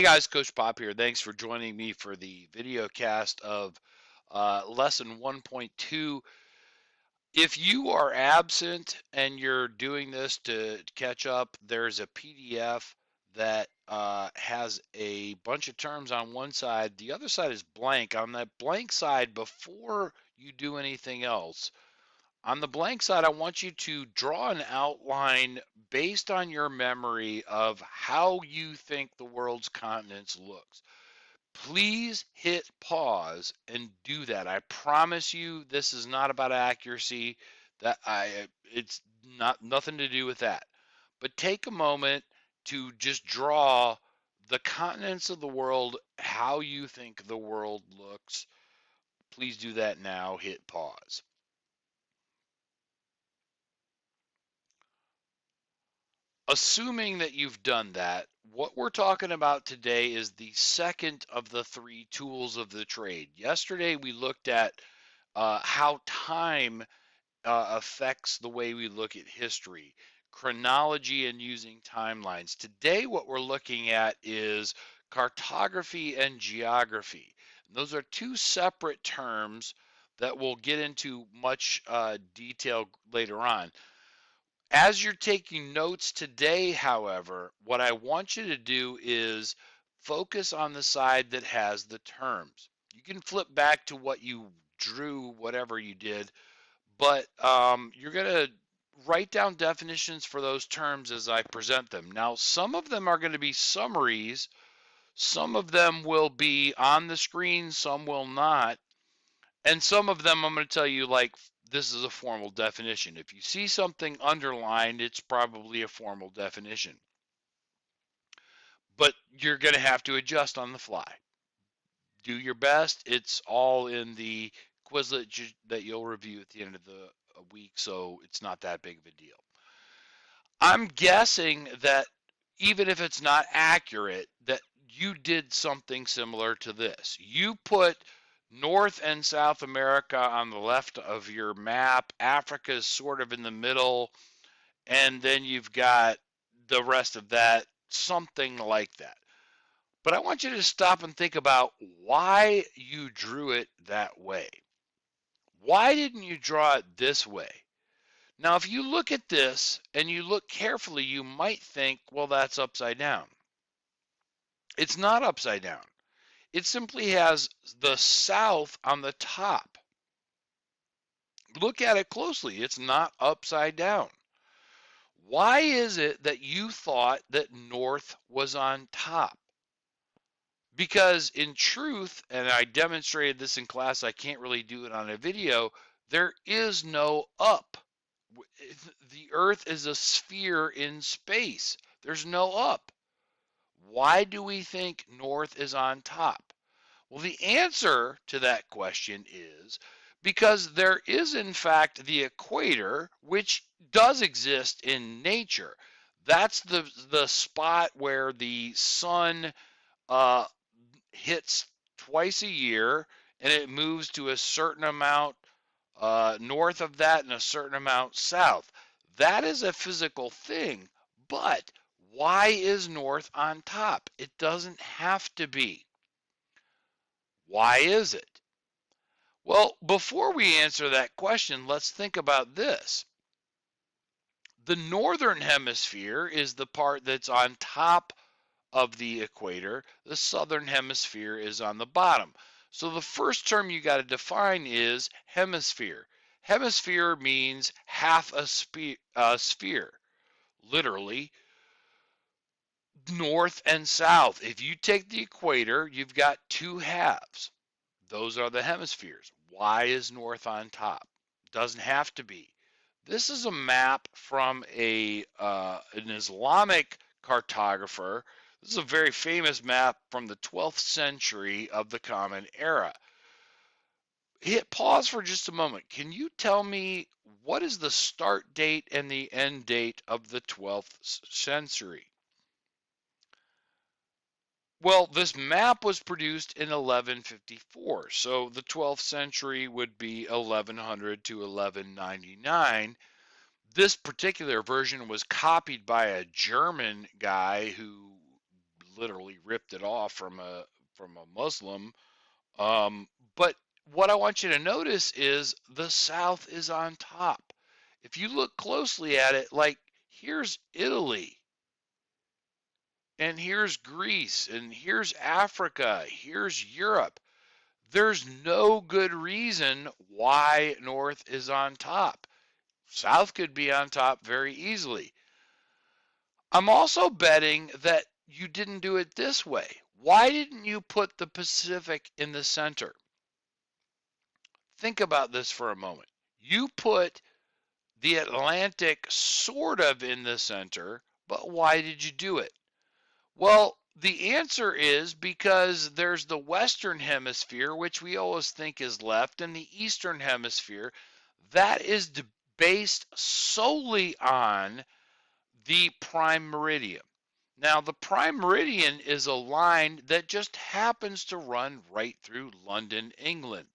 Hey guys, Coach Pop here. Thanks for joining me for the video cast of lesson 1.2. If you are absent and you're doing this to catch up, there's a PDF that has a bunch of terms on one side. The other side is blank. On that blank side, before you do anything else, on the blank side, I want you to draw an outline based on your memory of how you think the world's continents looks. Please hit pause and do that. I promise you this is not about accuracy. It's not nothing to do with that. But take a moment to just draw the continents of the world, how you think the world looks. Please do that now. Hit pause. Assuming that you've done that, what we're talking about today is the second of the three tools of the trade. Yesterday, we looked at how time affects the way we look at history, chronology, and using timelines. Today, what we're looking at is cartography and geography. Those are two separate terms that we'll get into much detail later on. As you're taking notes today, however, what I want you to do is focus on the side that has the terms. You can flip back to what you drew, whatever you did, but you're going to write down definitions for those terms as I present them. Now, some of them are going to be summaries, some of them will be on the screen, some will not, and some of them I'm going to tell you, like, this is a formal definition. If you see something underlined, it's probably a formal definition. But you're going to have to adjust on the fly. Do your best. It's all in the Quizlet that you'll review at the end of the week, so it's not that big of a deal. I'm guessing that even if it's not accurate, that you did something similar to this. You put North and South America on the left of your map, Africa is sort of in the middle, and then you've got the rest of that, something like that. But I want you to stop and think about why you drew it that way. Why didn't you draw it this way? Now, if you look at this and you look carefully, you might think, well, that's upside down. It's not upside down. It simply has the south on the top. Look at it closely. It's not upside down. Why is it that you thought that north was on top? Because in truth, and I demonstrated this in class, I can't really do it on a video, there is no up. The earth is a sphere in space. There's no up. Why do we think north is on top? Well, the answer to that question is because there is, in fact, the equator, which does exist in nature. That's the spot where the sun uh, hits twice a year and it moves to a certain amount north of that and a certain amount south. That is a physical thing, but why is north on top? It doesn't have to be. Why is it? Well, before we answer that question, let's think about this. The northern hemisphere is the part that's on top of the equator. The southern hemisphere is on the bottom. So the first term you got to define is hemisphere. Hemisphere means half a sphere, literally north and south. If you take the equator, you've got two halves. Those are the hemispheres. Why is north on top? Doesn't have to be. This is a map from an Islamic cartographer. This is a very famous map from the 12th century of the Common Era. Hit pause for just a moment. Can you tell me what is the start date and the end date of the 12th century? Well, this map was produced in 1154, so the 12th century would be 1100 to 1199. This particular version was copied by a German guy who literally ripped it off from a Muslim. But what I want you to notice is the South is on top. If you look closely at it, like here's Italy, and here's Greece, and here's Africa, here's Europe. There's no good reason why North is on top. South could be on top very easily. I'm also betting that you didn't do it this way. Why didn't you put the Pacific in the center? Think about this for a moment. You put the Atlantic sort of in the center, but why did you do it? Well, the answer is because there's the Western Hemisphere, which we always think is left, and the Eastern Hemisphere that is based solely on the prime meridian. Now, the prime meridian is a line that just happens to run right through London, England.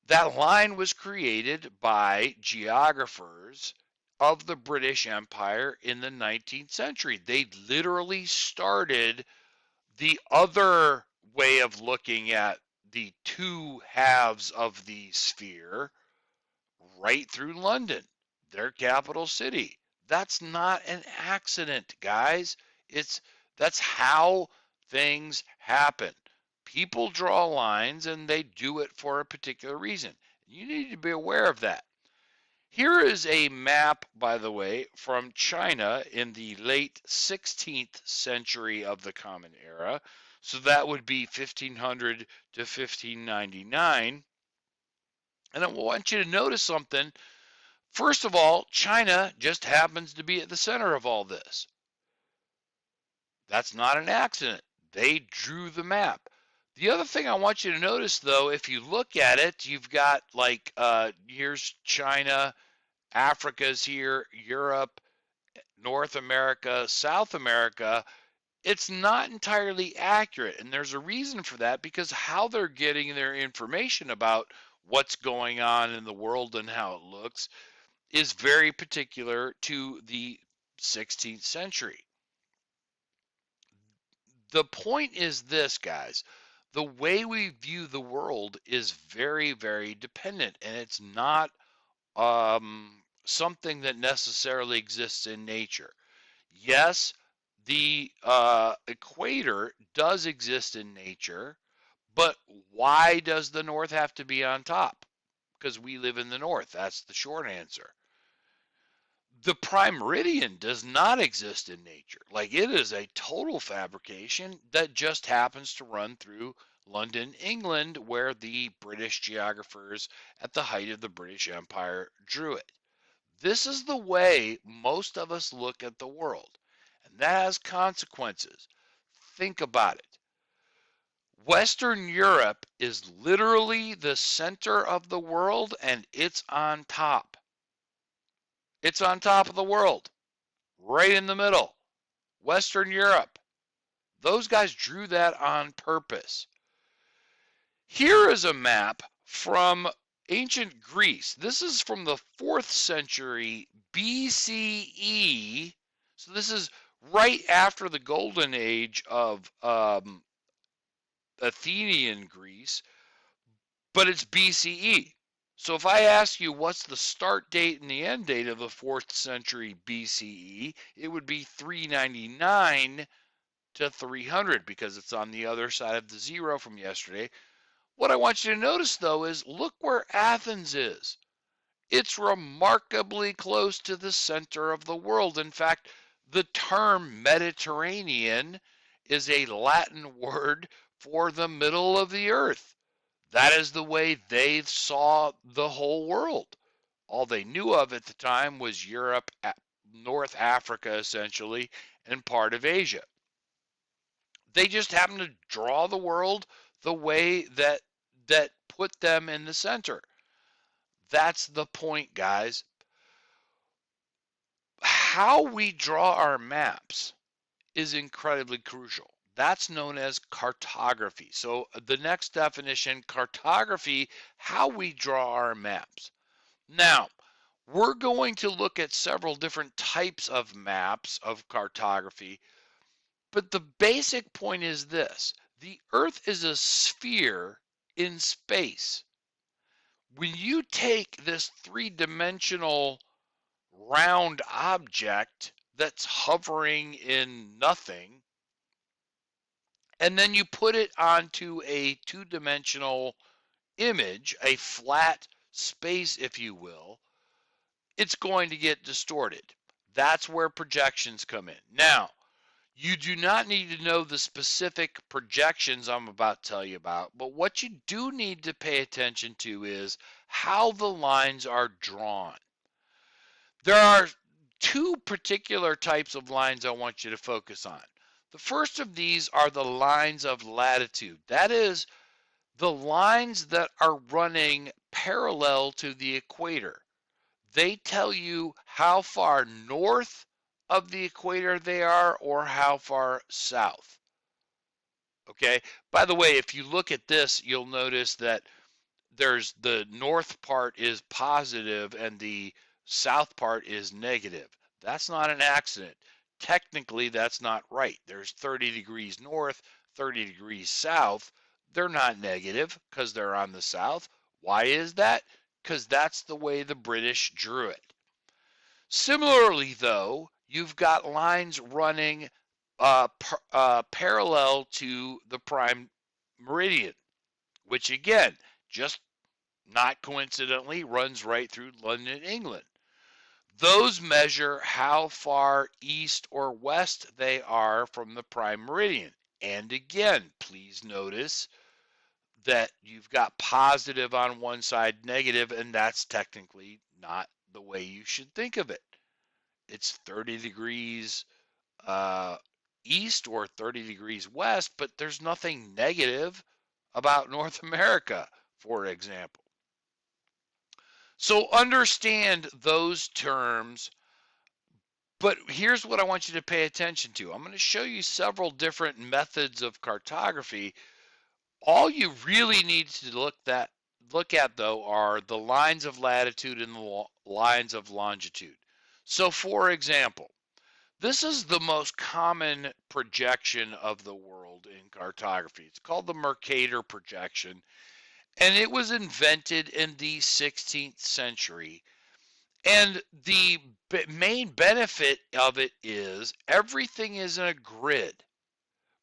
That line was created by geographers of the British Empire in the 19th century. They literally started the other way of looking at the two halves of the sphere right through London, their capital city. That's not an accident, guys. It's that's how things happen. People draw lines and they do it for a particular reason. You need to be aware of that. Here is a map, by the way, from China in the late 16th century of the Common Era. So that would be 1500 to 1599. And I want you to notice something. First of all, China just happens to be at the center of all this. That's not an accident. They drew the map. The other thing I want you to notice, though, if you look at it, you've got like here's China, Africa's here, Europe, North America, South America. It's not entirely accurate, and there's a reason for that because how they're getting their information about what's going on in the world and how it looks is very particular to the 16th century. The point is this, guys. The way we view the world is very, very dependent, and it's not something that necessarily exists in nature. Yes, the equator does exist in nature, but why does the North have to be on top? Because we live in the North. That's the short answer. The prime meridian does not exist in nature. Like it is a total fabrication that just happens to run through London, England, where the British geographers at the height of the British Empire drew it. This is the way most of us look at the world, and that has consequences. Think about it. Western Europe is literally the center of the world, and it's on top. It's on top of the world, right in the middle. Western Europe. Those guys drew that on purpose. Here is a map from ancient Greece. This is from the 4th century BCE. So this is right after the golden age of Athenian Greece, but it's BCE. So if I ask you what's the start date and the end date of the 4th century BCE, it would be 399 to 300 because it's on the other side of the zero from yesterday. What I want you to notice, though, is look where Athens is. It's remarkably close to the center of the world. In fact, the term Mediterranean is a Latin word for the middle of the earth. That is the way they saw the whole world. All they knew of at the time was Europe, North Africa, essentially, and part of Asia. They just happened to draw the world the way that put them in the center. That's the point, guys. How we draw our maps is incredibly crucial. That's known as cartography. So the next definition, cartography, how we draw our maps. Now, we're going to look at several different types of maps of cartography. But the basic point is this: the Earth is a sphere in space. When you take this three-dimensional round object that's hovering in nothing, and then you put it onto a two-dimensional image, a flat space, if you will, it's going to get distorted. That's where projections come in. Now, you do not need to know the specific projections I'm about to tell you about, but what you do need to pay attention to is how the lines are drawn. There are two particular types of lines I want you to focus on. The first of these are the lines of latitude. That is, the lines that are running parallel to the equator. They tell you how far north of the equator they are or how far south. Okay? By the way, if you look at this, you'll notice that there's the north part is positive and the south part is negative. That's not an accident. Technically, that's not right. There's 30 degrees north, 30 degrees south. They're not negative because they're on the south. Why is that? Because that's the way the British drew it. Similarly, though, you've got lines running parallel to the prime meridian, which again, just not coincidentally, runs right through London, England. Those measure how far east or west they are from the prime meridian. And again, please notice that you've got positive on one side, negative, and that's technically not the way you should think of it. It's 30 degrees uh, east or 30 degrees west, but there's nothing negative about North America, for example. So understand those terms, but here's what I want you to pay attention to. I'm going to show you several different methods of cartography. All you really need to look at though are the lines of latitude and the lines of longitude. So for example, this is the most common projection of the world in cartography. It's called the Mercator projection, and it was invented in the 16th century. And the main benefit of it is everything is in a grid,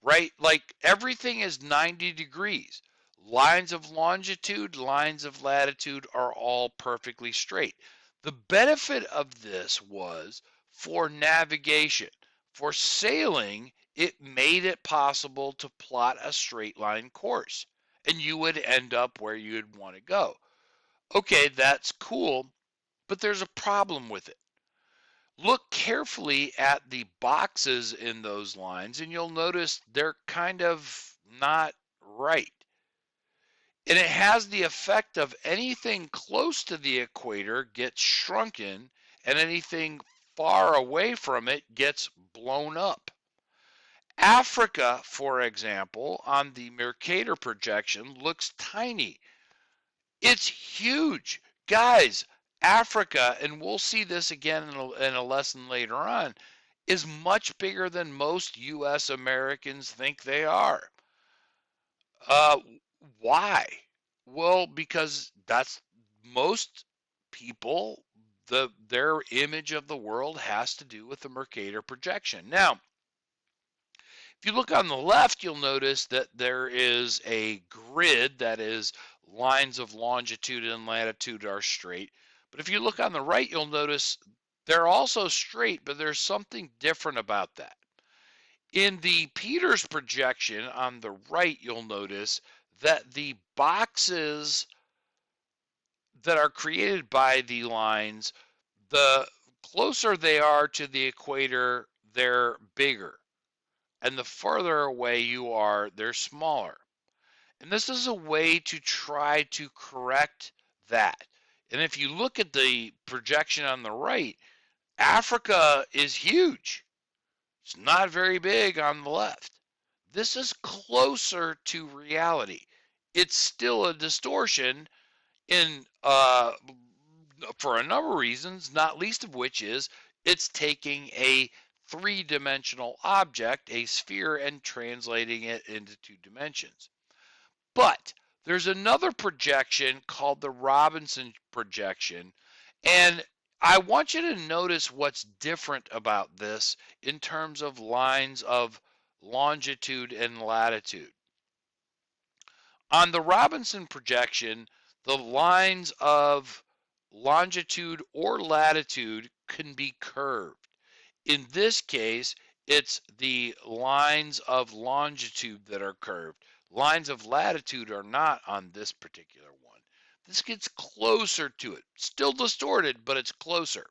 right? Like everything is 90 degrees. Lines of longitude, lines of latitude are all perfectly straight. The benefit of this was for navigation. For sailing, it made it possible to plot a straight line course, and you would end up where you'd want to go. Okay, that's cool, but there's a problem with it. Look carefully at the boxes in those lines and you'll notice they're kind of not right. And it has the effect of anything close to the equator gets shrunken and anything far away from it gets blown up. Africa, for example, on the Mercator projection looks tiny. It's huge. Guys, Africa, and we'll see this again in a lesson later on, is much bigger than most U.S. Americans think they are. Uh, why? Well, because that's most people, their image of the world has to do with the Mercator projection. Now, if you look on the left, you'll notice that there is a grid that is lines of longitude and latitude are straight. But if you look on the right, you'll notice they're also straight, but there's something different about that. In the Peters projection on the right, you'll notice that the boxes that are created by the lines, the closer they are to the equator, they're bigger. And the farther away you are, they're smaller. And this is a way to try to correct that. And if you look at the projection on the right, Africa is huge. It's not very big on the left. This is closer to reality. It's still a distortion in for a number of reasons, not least of which is it's taking a three-dimensional object, a sphere, and translating it into two dimensions. But there's another projection called the Robinson projection, and I want you to notice what's different about this in terms of lines of longitude and latitude. On the Robinson projection, the lines of longitude or latitude can be curved. In this case, it's the lines of longitude that are curved. Lines of latitude are not on this particular one. This gets closer to it. Still distorted, but it's closer.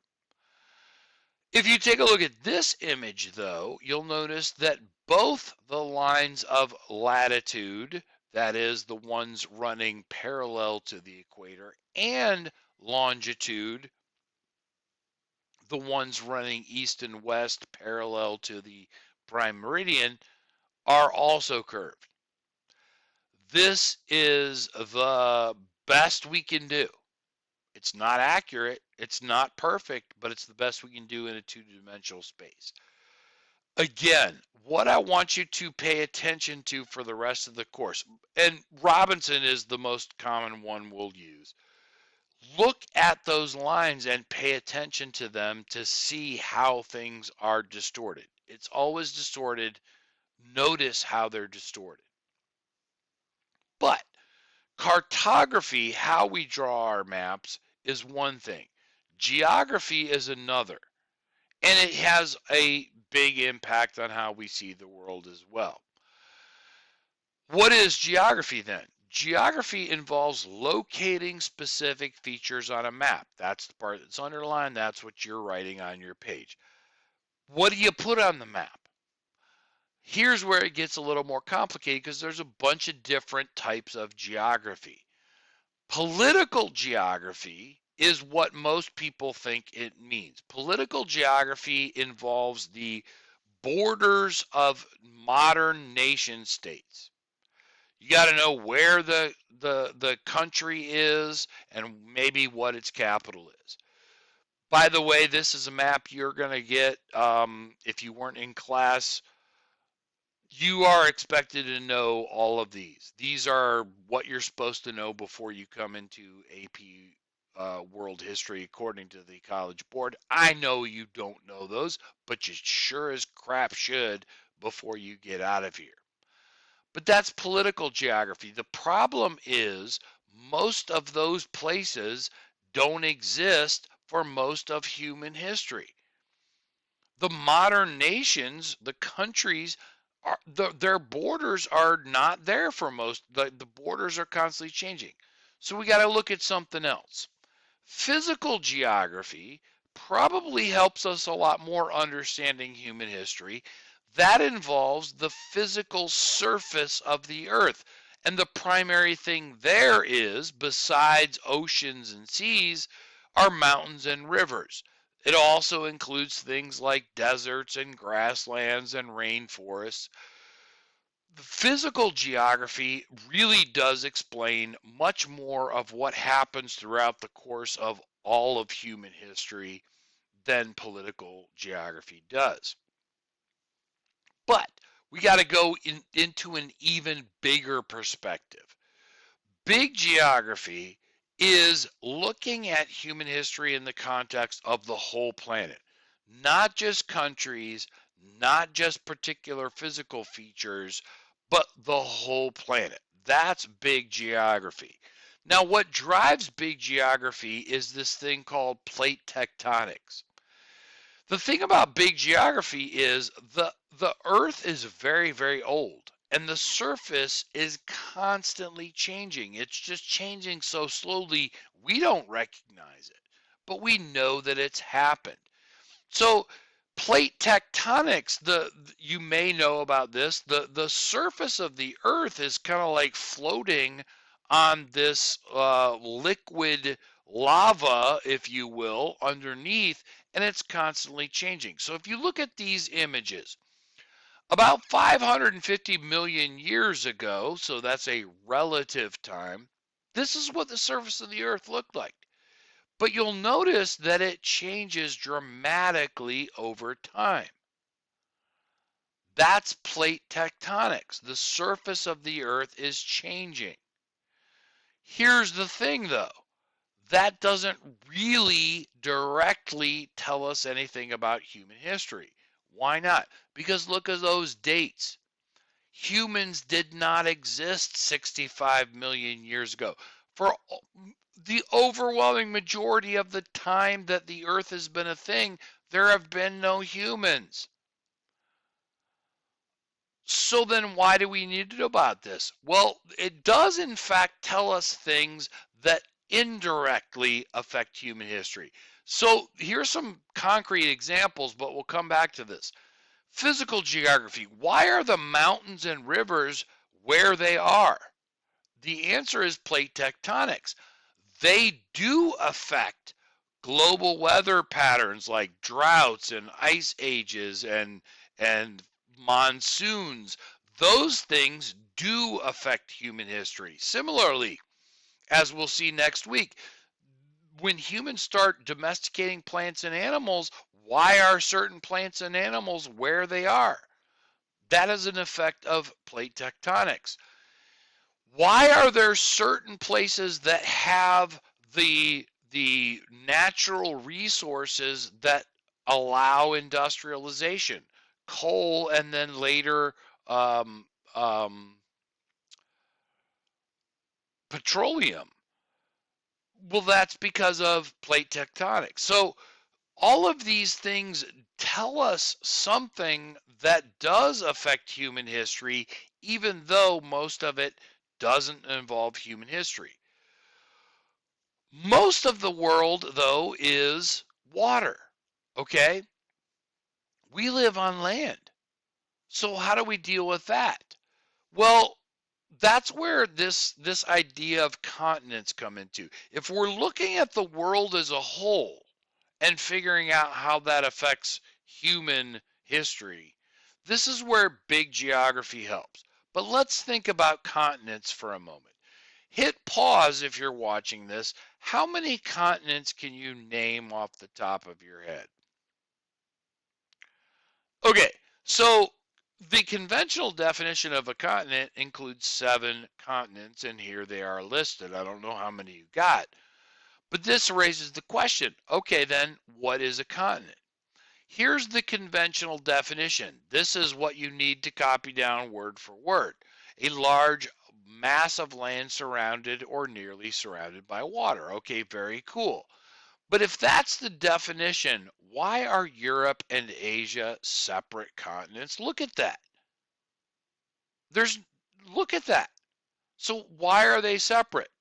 If you take a look at this image, though, you'll notice that both the lines of latitude, that is, the ones running parallel to the equator, and longitude, the ones running east and west parallel to the prime meridian, are also curved. This is the best we can do. It's not accurate, it's not perfect, but it's the best we can do in a two-dimensional space. Again, what I want you to pay attention to for the rest of the course, and Robinson is the most common one we'll use. Look at those lines and pay attention to them to see how things are distorted. It's always distorted. Notice how they're distorted. But cartography, how we draw our maps, is one thing. Geography is another. And it has a big impact on how we see the world as well. What is geography then? Geography involves locating specific features on a map. That's the part that's underlined. That's what you're writing on your page. What do you put on the map? Here's where it gets a little more complicated because there's a bunch of different types of geography. Political geography is what most people think it means. Political geography involves the borders of modern nation states. You got to know where the country is and maybe what its capital is. By the way, this is a map you're going to get if you weren't in class. You are expected to know all of these. These are what you're supposed to know before you come into AP World History according to the College Board. I know you don't know those, but you sure as crap should before you get out of here. But that's political geography. The problem is most of those places don't exist for most of human history. The modern nations, the countries, their borders are not there for most. The borders are constantly changing. So we got to look at something else. Physical geography probably helps us a lot more understanding human history. That involves the physical surface of the earth. And the primary thing there is, besides oceans and seas, are mountains and rivers. It also includes things like deserts and grasslands and rainforests. The physical geography really does explain much more of what happens throughout the course of all of human history than political geography does. But we got to go into an even bigger perspective. Big geography is looking at human history in the context of the whole planet, not just countries, not just particular physical features, but the whole planet. That's big geography. Now, what drives big geography is this thing called plate tectonics. The thing about big geography is the Earth is very, very old, and the surface is constantly changing. It's just changing so slowly we don't recognize it, but we know that it's happened. So plate tectonics, you may know about this, the surface of the Earth is kind of like floating on this liquid lava, if you will, underneath, and it's constantly changing. So if you look at these images, about 550 million years ago, so that's a relative time, this is what the surface of the Earth looked like. But you'll notice that it changes dramatically over time. That's plate tectonics. The surface of the earth is changing. Here's the thing though, that doesn't really directly tell us anything about human history. Why not? Because look at those dates. Humans did not exist 65 million years ago. For the overwhelming majority of the time that the earth has been a thing, there have been no humans. So then why do we need to know about this? Well, it does in fact tell us things that indirectly affect human history. So here's some concrete examples, but we'll come back to this. Physical geography. Why are the mountains and rivers where they are? The answer is plate tectonics. They do affect global weather patterns like droughts and ice ages and monsoons. Those things do affect human history. Similarly, as we'll see next week, when humans start domesticating plants and animals, why are certain plants and animals where they are? That is an effect of plate tectonics. Why are there certain places that have the natural resources that allow industrialization? Coal and then later um, um, petroleum. Well, that's because of plate tectonics. So all of these things tell us something that does affect human history, even though most of it doesn't involve human history. Most of the world, though, is water. Okay? We live on land. So how do we deal with that? Well, that's where this idea of continents come into. If we're looking at the world as a whole and figuring out how that affects human history, this is where big geography helps. But let's think about continents for a moment. Hit pause if you're watching this. How many continents can you name off the top of your head? Okay, so the conventional definition of a continent includes 7 continents, and here they are listed. I don't know how many you got, but this raises the question, okay, then what is a continent? Here's the conventional definition. This is what you need to copy down word for word. A large mass of land surrounded or nearly surrounded by water. Okay, very cool. But if that's the definition, why are Europe and Asia separate continents? Look at that. There's Look at that. So why are they separate?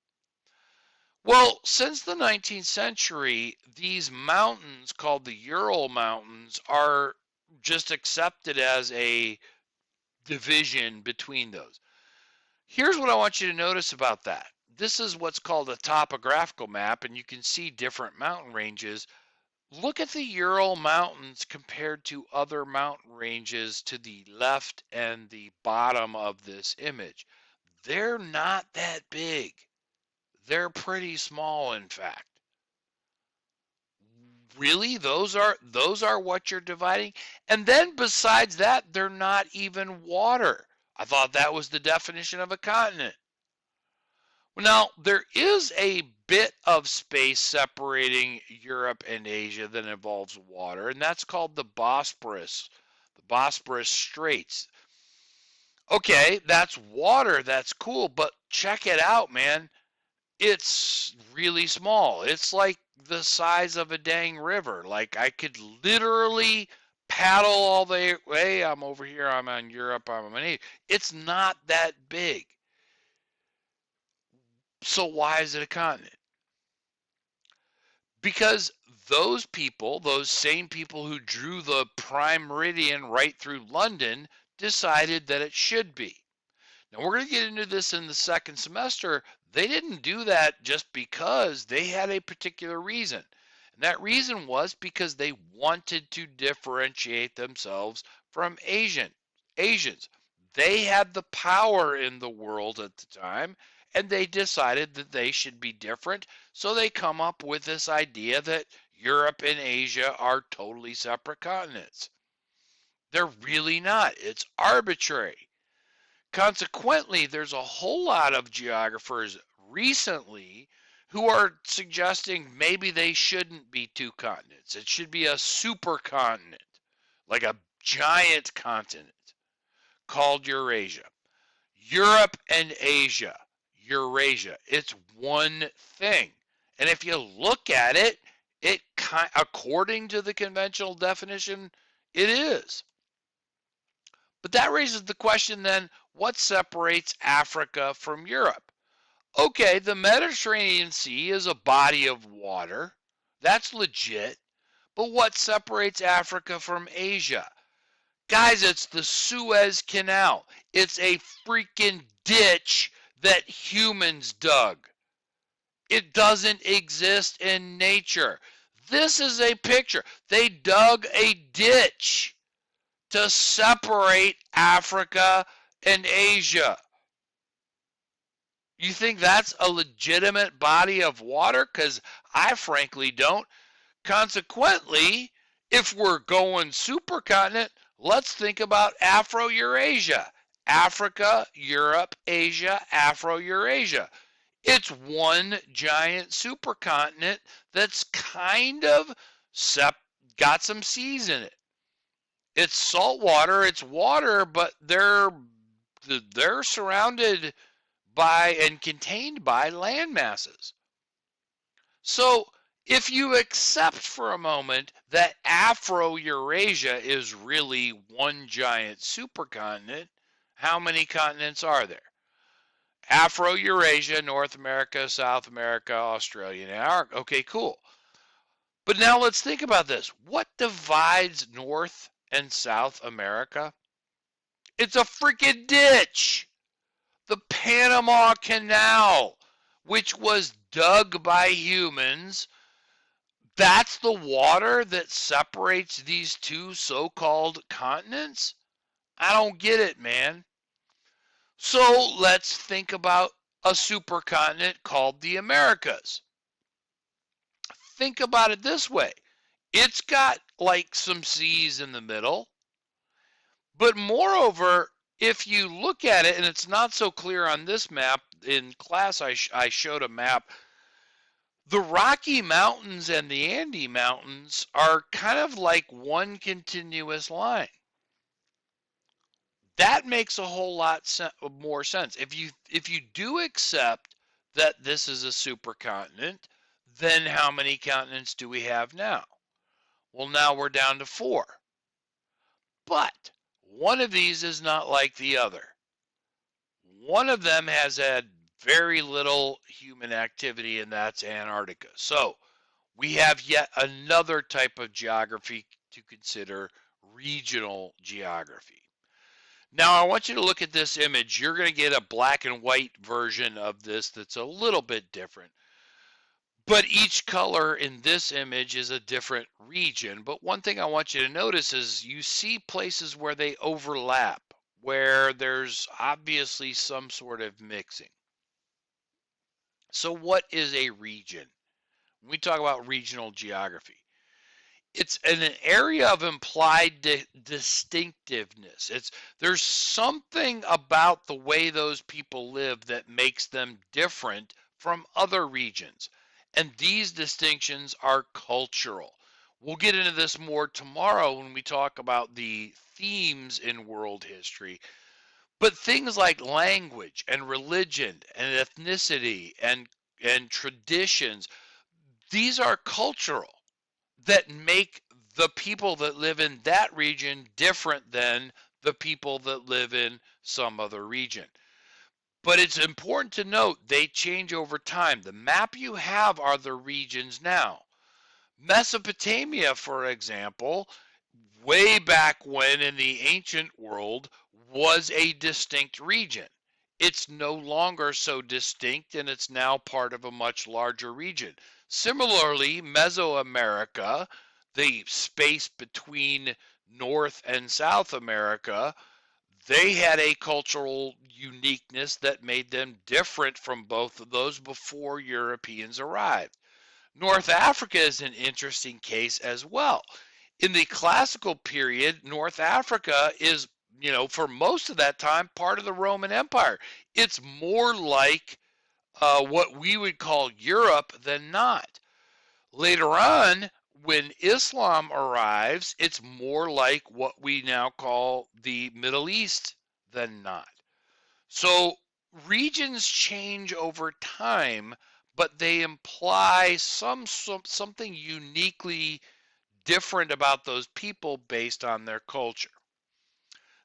Well, since the 19th century, these mountains called the Ural Mountains are just accepted as a division between those. Here's what I want you to notice about that. This is what's called a topographical map, and you can see different mountain ranges. Look at the Ural Mountains compared to other mountain ranges to the left and the bottom of this image. They're not that big. They're pretty small, in fact. Really? Those are what you're dividing? And then besides that, they're not even water. I thought that was the definition of a continent. Well, now, there is a bit of space separating Europe and Asia that involves water, and that's called the Bosporus Straits. Okay, that's water, that's cool, but check it out, man. It's really small. It's like the size of a dang river. Like I could literally paddle all the way. I'm over here, I'm on Europe, I'm on Asia. It's not that big. So why is it a continent? Because those people, those same people who drew the prime meridian right through London, decided that it should be. Now, we're going to get into this in the second semester. They didn't do that just because they had a particular reason. And that reason was because they wanted to differentiate themselves from Asians. They had the power in the world at the time, and they decided that they should be different. So they come up with this idea that Europe and Asia are totally separate continents. They're really not. It's arbitrary. Consequently, there's a whole lot of geographers recently who are suggesting maybe they shouldn't be two continents. It should be a supercontinent, like a giant continent called Eurasia. Europe and Asia, Eurasia. It's one thing. And if you look at it, according to the conventional definition, it is. But that raises the question then, what separates Africa from Europe? Okay, the Mediterranean Sea is a body of water. That's legit. But what separates Africa from Asia? Guys, it's the Suez Canal. It's a freaking ditch that humans dug. It doesn't exist in nature. This is a picture. They dug a ditch to separate Africa and Asia. You think that's a legitimate body of water? Because I frankly don't. Consequently, if we're going supercontinent, let's think about Afro-Eurasia. Africa, Europe, Asia, Afro-Eurasia. It's one giant supercontinent that's kind of got some seas in it. It's salt water, it's water, but they're surrounded by and contained by land masses. So if you accept for a moment that Afro-Eurasia is really one giant supercontinent, how many continents are there? Afro-Eurasia, North America, South America, Australia, and Antarctica. Okay, cool. But now let's think about this. What divides North and South America? It's a freaking ditch. The Panama Canal, which was dug by humans. That's the water that separates these two so-called continents? I don't get it, man. So let's think about a supercontinent called the Americas. Think about it this way. It's got like some seas in the middle, but moreover, if you look at it, and it's not so clear on this map, in class I showed a map, the Rocky Mountains and the Andes Mountains are kind of like one continuous line. That makes a whole lot more sense. If you do accept that this is a supercontinent, then how many continents do we have now? Well, now we're down to 4. But one of these is not like the other. One of them has had very little human activity, and that's Antarctica. So we have yet another type of geography to consider, regional geography. Now I want you to look at this image. You're going to get a black and white version of this that's a little bit different. But each color in this image is a different region. But one thing I want you to notice is you see places where they overlap, where there's obviously some sort of mixing. So what is a region? When we talk about regional geography, it's an area of implied distinctiveness. There's something about the way those people live that makes them different from other regions. And these distinctions are cultural. We'll get into this more tomorrow when we talk about the themes in world history. But things like language and religion and ethnicity and traditions, these are cultural, that make the people that live in that region different than the people that live in some other region. But it's important to note they change over time. The map you have are the regions now. Mesopotamia, for example, way back when in the ancient world, was a distinct region. It's no longer so distinct, and it's now part of a much larger region. Similarly, Mesoamerica, the space between North and South America, they had a cultural uniqueness that made them different from both of those before Europeans arrived. North Africa is an interesting case as well. In the classical period, North Africa is, for most of that time, part of the Roman Empire. It's more like what we would call Europe than not. Later on, when Islam arrives, it's more like what we now call the Middle East than not. So regions change over time, but they imply something uniquely different about those people based on their culture.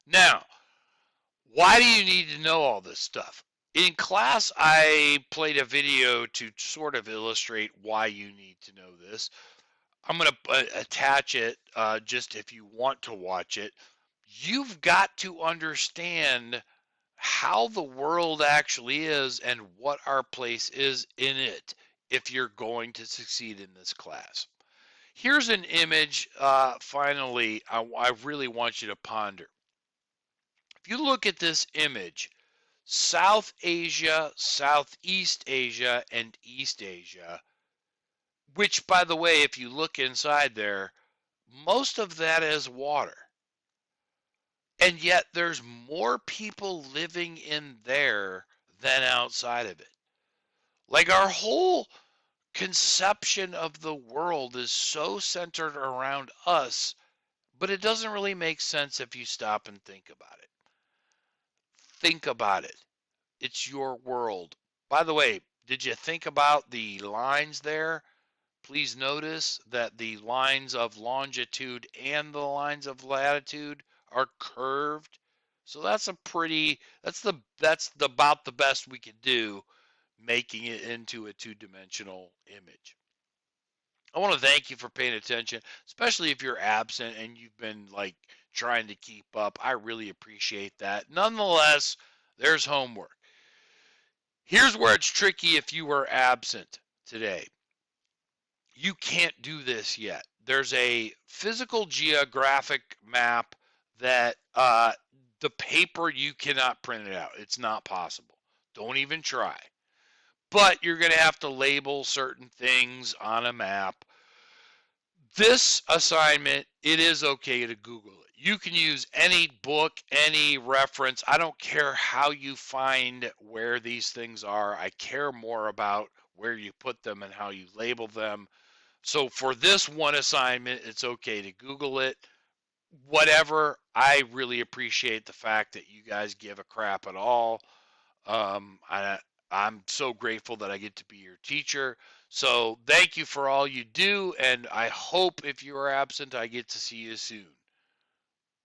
Now, why do you need to know all this stuff? In class, I played a video to sort of illustrate why you need to know this. I'm going to attach it just if you want to watch it. You've got to understand how the world actually is and what our place is in it if you're going to succeed in this class. Here's an image, finally, I really want you to ponder. If you look at this image, South Asia, Southeast Asia, and East Asia, which, by the way, if you look inside there, most of that is water. And yet there's more people living in there than outside of it. Like our whole conception of the world is so centered around us, but it doesn't really make sense if you stop and think about it. Think about it. It's your world. By the way, did you think about the lines there? Please notice that the lines of longitude and the lines of latitude are curved. So that's about the best we could do making it into a two-dimensional image. I want to thank you for paying attention, especially if you're absent and you've been like trying to keep up. I really appreciate that. Nonetheless, there's homework. Here's where it's tricky if you were absent today. You can't do this yet. There's a physical geographic map that the paper you cannot print it out. It's not possible. Don't even try. But you're going to have to label certain things on a map. This assignment, it is okay to Google it. You can use any book, any reference. I don't care how you find where these things are. I care more about where you put them and how you label them. So for this one assignment, it's okay to Google it. Whatever, I really appreciate the fact that you guys give a crap at all. I'm so grateful that I get to be your teacher. So thank you for all you do, and I hope if you are absent, I get to see you soon.